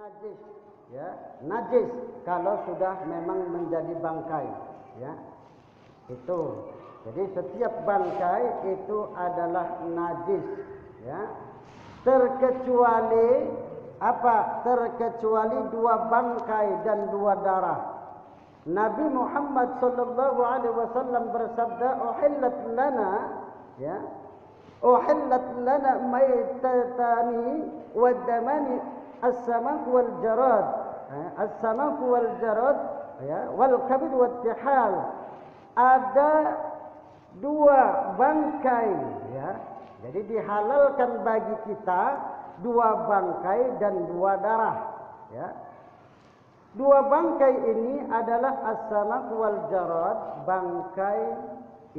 najis, ya, najis kalau sudah memang menjadi bangkai, ya. Itu. Jadi setiap bangkai itu adalah najis, ya. Terkecuali apa? Terkecuali dua bangkai dan dua darah. Nabi Muhammad sallallahu alaihi wasallam bersabda, "Uhillat lana," ya. "Uhillat lana maitatani wa damani as-samak wal jarad." As-samak wal jarad, ya, wal kabid wat tihal. Ada dua bangkai, ya. Jadi dihalalkan bagi kita dua bangkai dan dua darah, ya. Dua bangkai ini adalah as-samak wal jarad, bangkai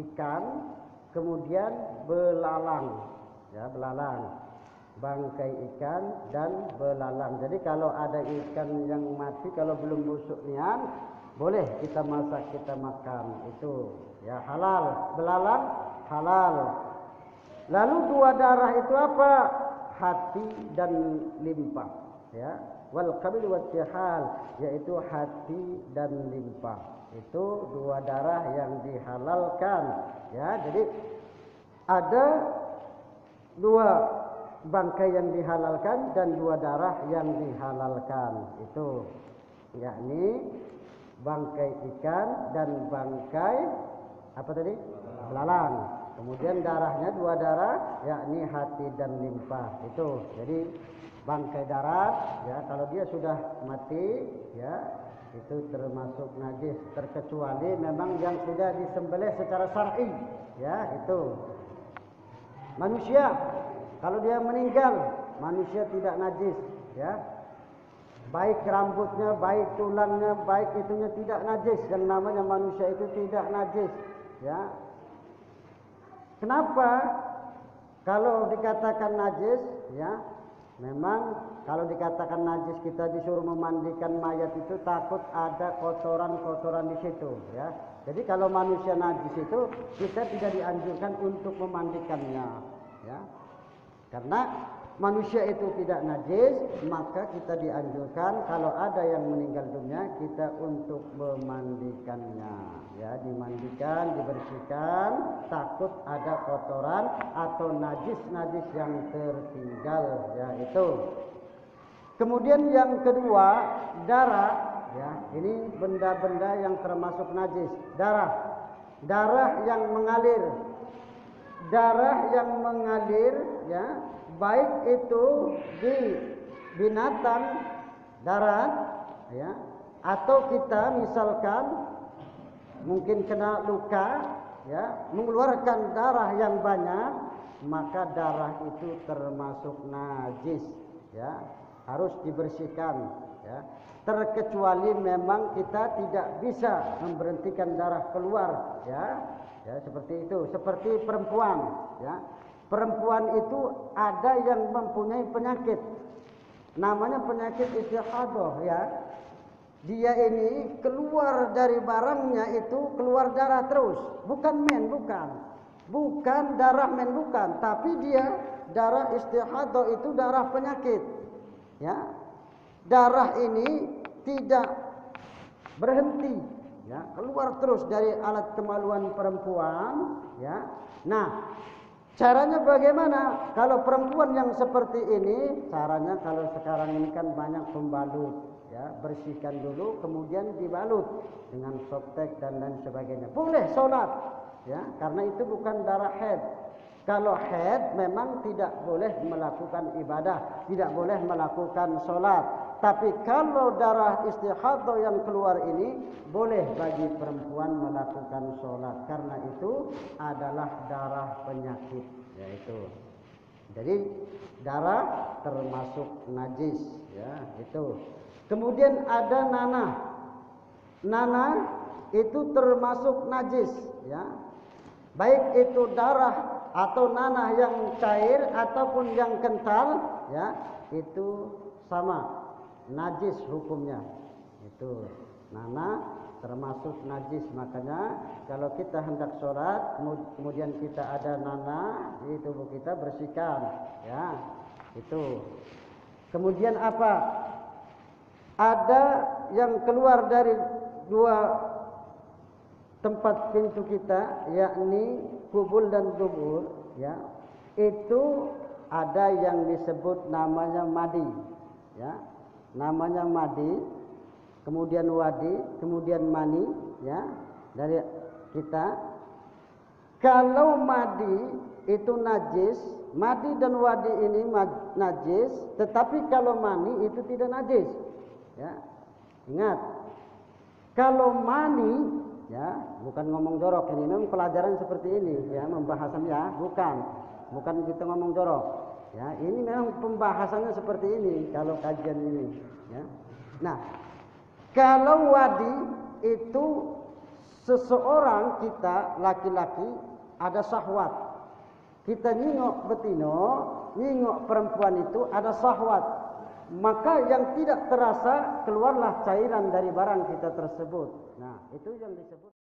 ikan, kemudian belalang, ya, belalang. Bangkai ikan dan belalang. Jadi kalau ada ikan yang mati kalau belum busuk nian, boleh kita masak, kita makan. Itu, ya, halal. Belalang halal. Lalu dua darah itu apa? Hati dan limpa, ya. Wal qabid wat tihal, yaitu hati dan limpa. Itu dua darah yang dihalalkan, ya. Jadi ada dua bangkai yang dihalalkan dan dua darah yang dihalalkan. Itu, yakni bangkai ikan dan bangkai apa tadi? Belalang. Kemudian darahnya dua darah, yakni hati dan limpa. Itu. Jadi bangkai darat, ya, kalau dia sudah mati, ya, itu termasuk najis, terkecuali memang yang sudah disembelih secara syar'i, ya, itu. Manusia, kalau dia meninggal, manusia tidak najis, ya. Baik rambutnya, baik tulangnya, baik itunya tidak najis. Yang namanya manusia itu tidak najis, ya. Kenapa? Kalau dikatakan najis, ya, memang kalau dikatakan najis kita disuruh memandikan mayat itu takut ada kotoran-kotoran di situ, ya. Jadi kalau manusia najis itu kita tidak dianjurkan untuk memandikannya, ya. Karena manusia itu tidak najis, maka kita dianjurkan kalau ada yang meninggal dunia kita untuk memandikannya, ya, dimandikan, dibersihkan, takut ada kotoran atau najis-najis yang tertinggal, ya, itu. Kemudian yang kedua, darah, ya, ini benda-benda yang termasuk najis. Darah yang mengalir. Darah yang mengalir, ya, baik itu di binatang darat, ya, atau kita misalkan mungkin kena luka, ya, mengeluarkan darah yang banyak, maka darah itu termasuk najis, ya, harus dibersihkan, ya. Terkecuali memang kita tidak bisa memberhentikan darah keluar, ya. Ya, seperti itu, seperti perempuan, ya. Perempuan itu ada yang mempunyai penyakit, namanya penyakit istihadah, ya. Dia ini keluar dari barangnya itu keluar darah terus, bukan men, bukan darah men, bukan, tapi dia darah istihadah itu darah penyakit, ya. Darah ini tidak berhenti, ya, keluar terus dari alat kemaluan perempuan, ya. Nah, caranya bagaimana? Kalau perempuan yang seperti ini, caranya kalau sekarang ini kan banyak pembalut, ya, bersihkan dulu kemudian dibalut dengan softtek dan lain sebagainya. Boleh sholat, ya, karena itu bukan darah haid. Kalau haid memang tidak boleh melakukan ibadah, tidak boleh melakukan sholat. Tapi kalau darah istihadah yang keluar ini boleh bagi perempuan melakukan sholat, karena itu adalah darah penyakit, yaitu. Jadi darah termasuk najis, ya, itu. Kemudian ada nanah. Nanah itu termasuk najis, ya. Baik itu darah atau nanah yang cair ataupun yang kental, ya, itu sama, najis hukumnya. Itu nanah termasuk najis. Makanya kalau kita hendak sholat kemudian kita ada nanah di tubuh kita, bersihkan, ya, itu. Kemudian apa? ada yang keluar dari dua tempat pintu kita, yakni kubul dan dubur, ya, itu ada yang disebut namanya madi, ya, namanya madi, kemudian wadi, kemudian mani, ya, dari kita. Kalau madi itu najis, madi dan wadi ini najis, tetapi kalau mani itu tidak najis, ya. Ingat, kalau mani, ya, bukan ngomong jorok ini, memang pelajaran seperti ini, ya, pembahasan, ya, bukan kita ngomong jorok, ya, ini memang pembahasannya seperti ini kalau kajian ini, ya. Nah, kalau wadi itu seseorang kita laki-laki ada syahwat, kita nyingok betino, nyingok perempuan itu ada syahwat, maka yang tidak terasa keluarlah cairan dari barang kita tersebut. Nah, itu yang disebut